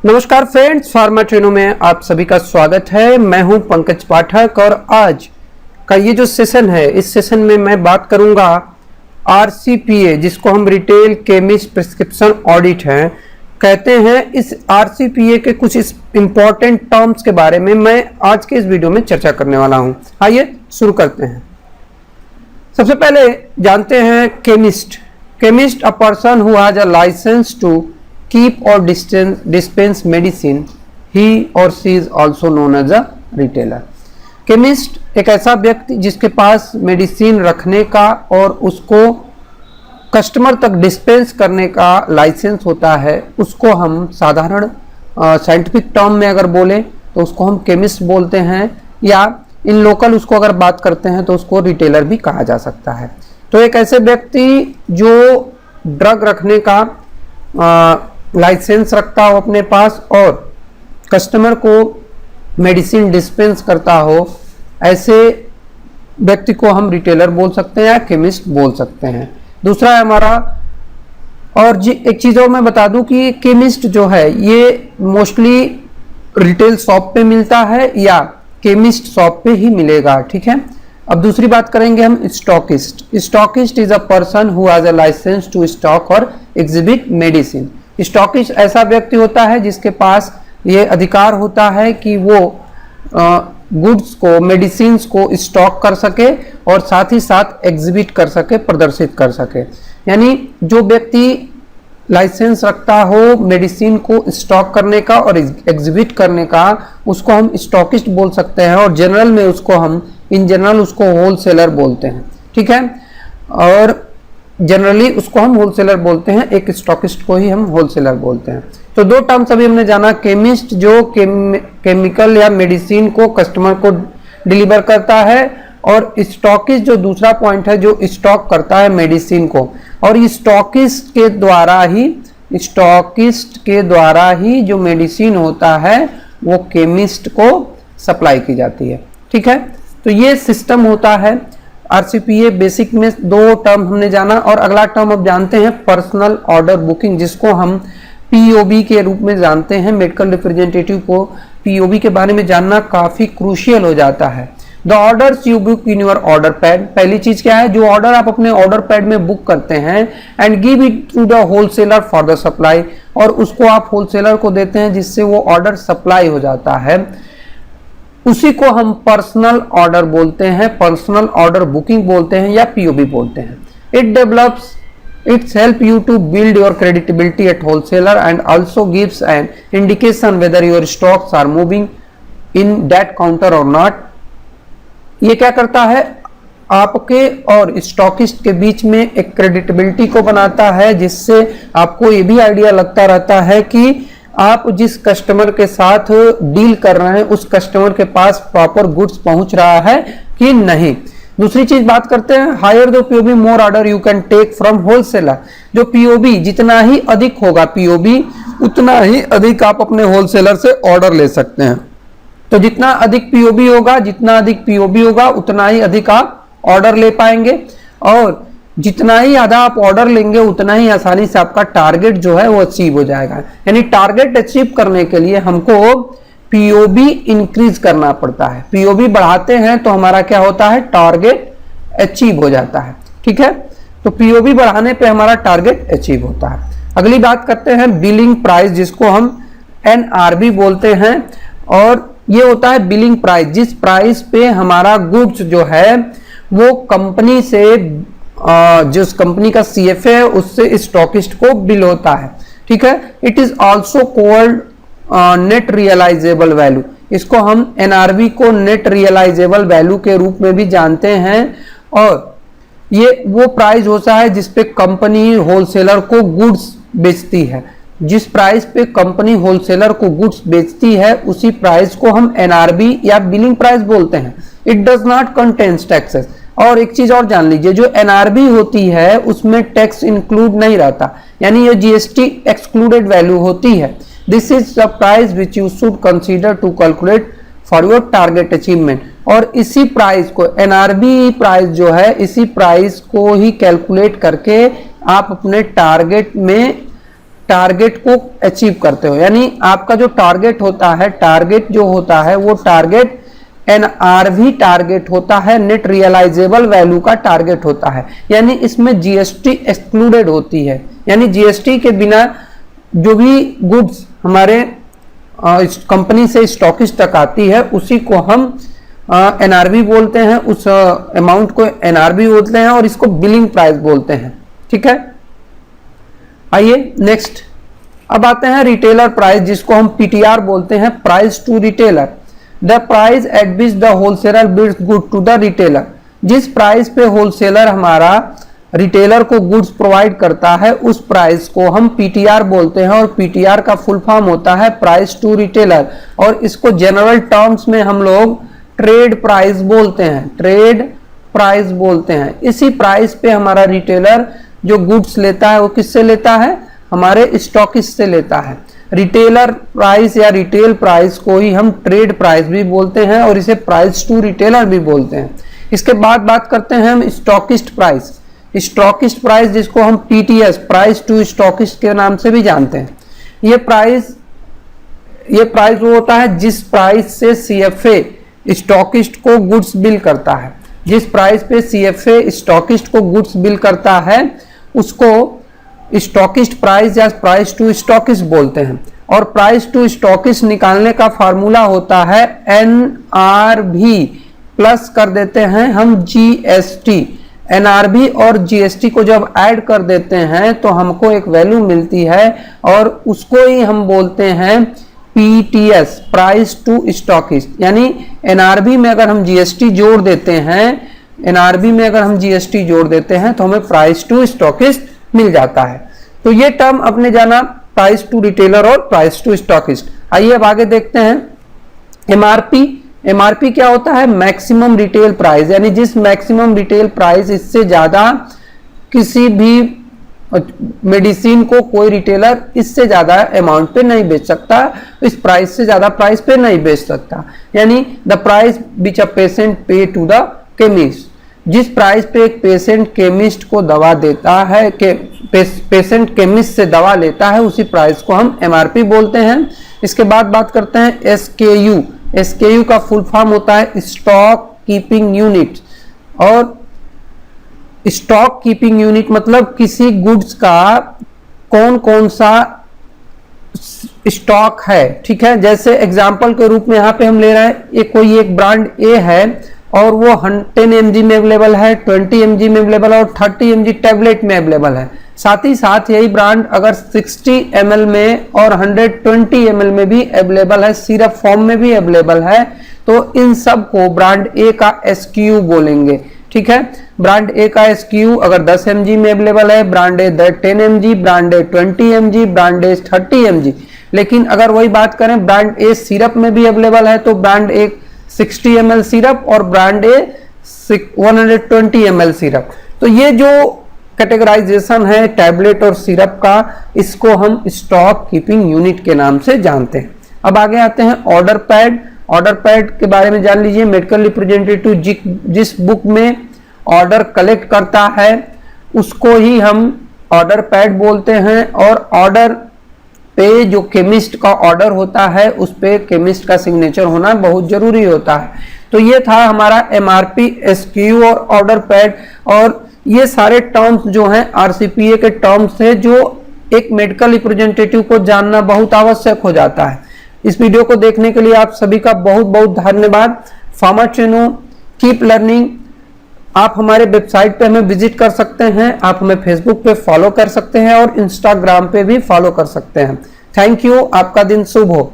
नमस्कार friends, pharma ट्रेनों में आप सभी का स्वागत है। मैं हूं पंकज पाठक और आज का ये जो सेशन है, इस सेशन में मैं बात करूंगा आरसीपीए, जिसको हम रिटेल केमिस्ट प्रिस्क्रिप्शन ऑडिट है कहते हैं। इस आरसीपीए के कुछ इंपॉर्टेंट टर्म्स के बारे में मैं आज के इस वीडियो में चर्चा करने वाला हूं। आइए शुरू करते हैं। सबसे पहले जानते हैं chemist a person who has a license to keep or dispense medicine. He or she is also known as a retailer. Chemist एक ऐसा व्यक्ति जिसके पास मेडिसिन रखने का और उसको कस्टमर तक डिस्पेंस करने का लाइसेंस होता है, उसको हम साधारण साइंटिफिक टर्म में अगर बोले तो उसको हम केमिस्ट बोलते हैं, या इन लोकल उसको अगर बात करते हैं तो उसको रिटेलर भी कहा जा सकता है। तो एक ऐसे व्यक्ति जो ड्रग रखने का लाइसेंस रखता हो अपने पास और कस्टमर को मेडिसिन डिस्पेंस करता हो, ऐसे व्यक्ति को हम रिटेलर बोल सकते हैं या केमिस्ट बोल सकते हैं। दूसरा है हमारा, और एक चीज़ और मैं बता दूं कि केमिस्ट जो है ये मोस्टली रिटेल शॉप पे मिलता है या केमिस्ट शॉप पे ही मिलेगा, ठीक है। अब दूसरी बात करेंगे हम stockist is a person who has a license to stock और एग्जिबिट मेडिसिन। स्टॉकिस्ट ऐसा व्यक्ति होता है जिसके पास ये अधिकार होता है कि वो गुड्स को, मेडिसिन को स्टॉक कर सके और साथ ही साथ एग्जिबिट कर सके, प्रदर्शित कर सके। यानी जो व्यक्ति लाइसेंस रखता हो मेडिसिन को स्टॉक करने का और एग्जिबिट करने का, उसको हम स्टॉकिस्ट बोल सकते हैं। और जनरल में उसको हम उसको होलसेलर बोलते हैं, ठीक है। और जनरली उसको हम होलसेलर बोलते हैं, एक स्टॉकिस्ट को ही हम होलसेलर बोलते हैं। तो दो टर्म्स अभी हमने जाना, केमिस्ट जो केमिकल या मेडिसिन को कस्टमर को डिलीवर करता है, और स्टॉकिस्ट जो दूसरा पॉइंट है जो स्टॉक करता है मेडिसिन को। और स्टॉकिस्ट के द्वारा ही जो मेडिसिन होता है वो केमिस्ट को सप्लाई की जाती है, ठीक है। तो ये सिस्टम होता है आरसीपीए। बेसिक में दो टर्म हमने जाना, और अगला टर्म अब जानते हैं पर्सनल ऑर्डर बुकिंग, जिसको हम पीओबी के रूप में जानते हैं। मेडिकल रिप्रेजेंटेटिव को पीओबी के बारे में जानना काफी क्रूशियल हो जाता है। The orders you book in your order pad, पहली चीज क्या है, जो ऑर्डर आप अपने ऑर्डर पैड में बुक करते हैं, and give it to the wholesaler for the supply, और उसको आप होलसेलर को देते हैं जिससे वो ऑर्डर सप्लाई हो जाता है। उसी को हम पर्सनल ऑर्डर बोलते हैं, पर्सनल ऑर्डर बुकिंग बोलते हैं या पीओबी बोलते हैं। It's help you to build your credibility at wholesaler and also gives an indication whether your stocks are moving in that counter or not. ये क्या करता है, आपके और स्टॉकिस्ट के बीच में एक क्रेडिटेबिलिटी को बनाता है, जिससे आपको ये भी आइडिया लगता रहता है कि आप जिस कस्टमर के साथ डील कर रहे हैं उस कस्टमर के पास प्रॉपर गुड्स पहुंच रहा है कि नहीं। दूसरी चीज बात करते हैं, higher the POB more order you can take from wholesaler. जो पीओबी जितना ही अधिक होगा, पीओबी उतना ही अधिक आप अपने होलसेलर से ऑर्डर ले सकते हैं। तो जितना अधिक पीओबी होगा उतना ही अधिक आप ऑर्डर ले पाएंगे, और जितना ही आधा आप ऑर्डर लेंगे उतना ही आसानी से आपका टारगेट जो है वो अचीव हो जाएगा। यानी टारगेट अचीव करने के लिए हमको पीओबी इंक्रीज करना पड़ता है। पीओबी बढ़ाते हैं तो हमारा क्या होता है, टारगेट अचीव हो जाता है, ठीक है। तो पीओबी बढ़ाने पे हमारा टारगेट अचीव होता है। अगली बात करते हैं बिलिंग प्राइस, जिसको हम एनआरबी बोलते हैं। और ये होता है बिलिंग प्राइस, जिस प्राइस पे हमारा गुड्स जो है वो कंपनी से, जिस कंपनी का सीएफए है उससे स्टॉकिस्ट को बिल होता है, ठीक है। It is also called net realisable value. इसको हम एनआरवी को नेट रियलाइजेबल वैल्यू के रूप में भी जानते हैं। और ये वो प्राइस होता है जिसपे कंपनी होलसेलर को गुड्स बेचती है। जिस प्राइस पे कंपनी होलसेलर को गुड्स बेचती है उसी प्राइस को हम एनआरबी या बिलिंग प्राइस बोलते हैं। It does not contains taxes. और एक चीज और जान लीजिए, जो एनआरबी होती है उसमें टैक्स इंक्लूड नहीं रहता, यानी ये जीएसटी एक्सक्लूडेड वैल्यू होती है। This is the price which you should consider to calculate for your target achievement. और इसी प्राइस को, एनआरबी प्राइस जो है, इसी प्राइस को ही कैलकुलेट करके आप अपने टारगेट में टारगेट को अचीव करते हो, यानी आपका जो टारगेट होता है, टारगेट जो होता है वो टारगेट एनआरवी टारगेट होता है, नेट रियलाइजेबल वैल्यू का टारगेट होता है, यानी इसमें जीएसटी एक्सक्लूडेड होती है, यानी जीएसटी के बिना जो भी गुड्स हमारे कंपनी से स्टॉकिस्ट तक आती है उसी को हम एनआरवी बोलते हैं, उस अमाउंट को एनआरवी बोलते हैं और इसको बिलिंग प्राइस बोलते हैं। ठीक है, आइए नेक्स्ट अब आते हैं रिटेलर प्राइस, जिसको हम पीटीआर बोलते हैं, price to retailer. The price at which the wholesaler bids good to the retailer, जिस प्राइस पे होलसेलर हमारा रिटेलर को गुड्स प्रोवाइड करता है उस प्राइस को हम पीटीआर बोलते हैं, और पीटीआर का फुल फॉर्म होता है प्राइस टू रिटेलर, और इसको जनरल टर्म्स में हम लोग ट्रेड प्राइस बोलते हैं, ट्रेड प्राइस बोलते हैं। इसी प्राइस पे हमारा रिटेलर जो गुड्स लेता है वो किससे लेता है, हमारे स्टॉकिस्ट से लेता है। रिटेलर प्राइस या रिटेल प्राइस को ही हम ट्रेड प्राइस भी बोलते हैं और इसे प्राइस टू रिटेलर भी बोलते हैं। इसके बाद बात करते हैं हम स्टॉकिस्ट प्राइस। स्टॉकिस्ट प्राइस जिसको हम टीटीएस, प्राइस टू स्टॉकिस्ट के नाम से भी जानते हैं। ये प्राइस वो होता है जिस प्राइस से सीएफए स्टॉकिस्ट को गुड्स बिल करता है, जिस प्राइस पे सीएफए स्टॉकिस्ट को गुड्स बिल करता है उसको स्टॉकिस्ट प्राइस या प्राइस टू स्टॉकिस्ट बोलते हैं। और प्राइस टू स्टॉकिस्ट निकालने का फार्मूला होता है एनआरवी प्लस कर देते हैं हम जीएसटी। एनआरवी और जीएसटी को जब ऐड कर देते हैं तो हमको एक वैल्यू मिलती है और उसको ही हम बोलते हैं पीटीएस, प्राइस टू स्टॉकिस्ट। यानी एनआरवी में अगर हम जीएसटी जोड़ देते हैं, एनआरवी में अगर हम जीएसटी जोड़ देते हैं तो हमें प्राइस टू स्टॉकिस्ट मिल जाता है। तो ये टर्म अपने जाना प्राइस टू रिटेलर और प्राइस टू स्टॉकिस्ट। आइए अब आगे देखते हैं एमआरपी। एमआरपी क्या होता है, मैक्सिमम रिटेल प्राइस, यानी जिस मैक्सिमम रिटेल प्राइस इससे ज्यादा किसी भी मेडिसिन को कोई रिटेलर इससे ज्यादा अमाउंट पे नहीं बेच सकता, इस प्राइस से ज्यादा प्राइस पे नहीं बेच सकता। यानी the price which a patient पे टू द केमिस्ट, जिस प्राइस पे एक पेशेंट केमिस्ट को दवा देता है, पेशेंट केमिस्ट से दवा लेता है, उसी प्राइस को हम एमआरपी बोलते हैं। इसके बाद बात करते हैं एसकेयू। एसकेयू का फुल फॉर्म होता है स्टॉक कीपिंग यूनिट, और स्टॉक कीपिंग यूनिट मतलब किसी गुड्स का कौन कौन सा स्टॉक है। ठीक है, जैसे एग्जांपल के रूप में यहाँ पे हम ले रहे हैं कोई एक ब्रांड ए है और वो 10 mg में अवेलेबल है, 20 mg में अवेलेबल है और 30 mg टैबलेट में अवेलेबल है। साथ ही साथ यही ब्रांड अगर 60 ml में और 120 ml में भी अवेलेबल है, सिरप फॉर्म में भी अवेलेबल है, तो इन सब को ब्रांड ए का एसक्यू बोलेंगे। ठीक है, ब्रांड ए का एसक्यू अगर 10 mg में अवेलेबल है, ब्रांड ए 10 mg, ब्रांड ए 20 mg, ब्रांड ए 30 mg। लेकिन अगर वही बात करें ब्रांड ए सिरप में भी अवेलेबल है तो ब्रांड ए 60 ml सिरप और ब्रांड ए 120 ml सिरप। तो ये जो कैटेगराइजेशन है टैबलेट और सिरप का, इसको हम स्टॉक कीपिंग यूनिट के नाम से जानते हैं। अब आगे आते हैं ऑर्डर पैड। ऑर्डर पैड के बारे में जान लीजिए। मेडिकल रिप्रेजेंटेटिव जिस बुक में ऑर्डर कलेक्ट करता है उसको ही हम ऑर्डर पैड बोलते हैं, और ऑर्डर पे जो केमिस्ट का ऑर्डर होता है उस पे केमिस्ट का सिग्नेचर होना बहुत जरूरी होता है। तो ये था हमारा एमआरपी, एसक्यू और ऑर्डर पैड, और ये सारे टर्म्स जो हैं आरसीपीए के टर्म्स है जो एक मेडिकल रिप्रेजेंटेटिव को जानना बहुत आवश्यक हो जाता है। इस वीडियो को देखने के लिए आप सभी का बहुत बहुत धन्यवाद। फार्मा ट्रेनो कीप लर्निंग। आप हमारे वेबसाइट पे हमें विजिट कर सकते हैं, आप हमें फेसबुक पे फॉलो कर सकते हैं और इंस्टाग्राम पे भी फॉलो कर सकते हैं। थैंक यू, आपका दिन शुभ हो।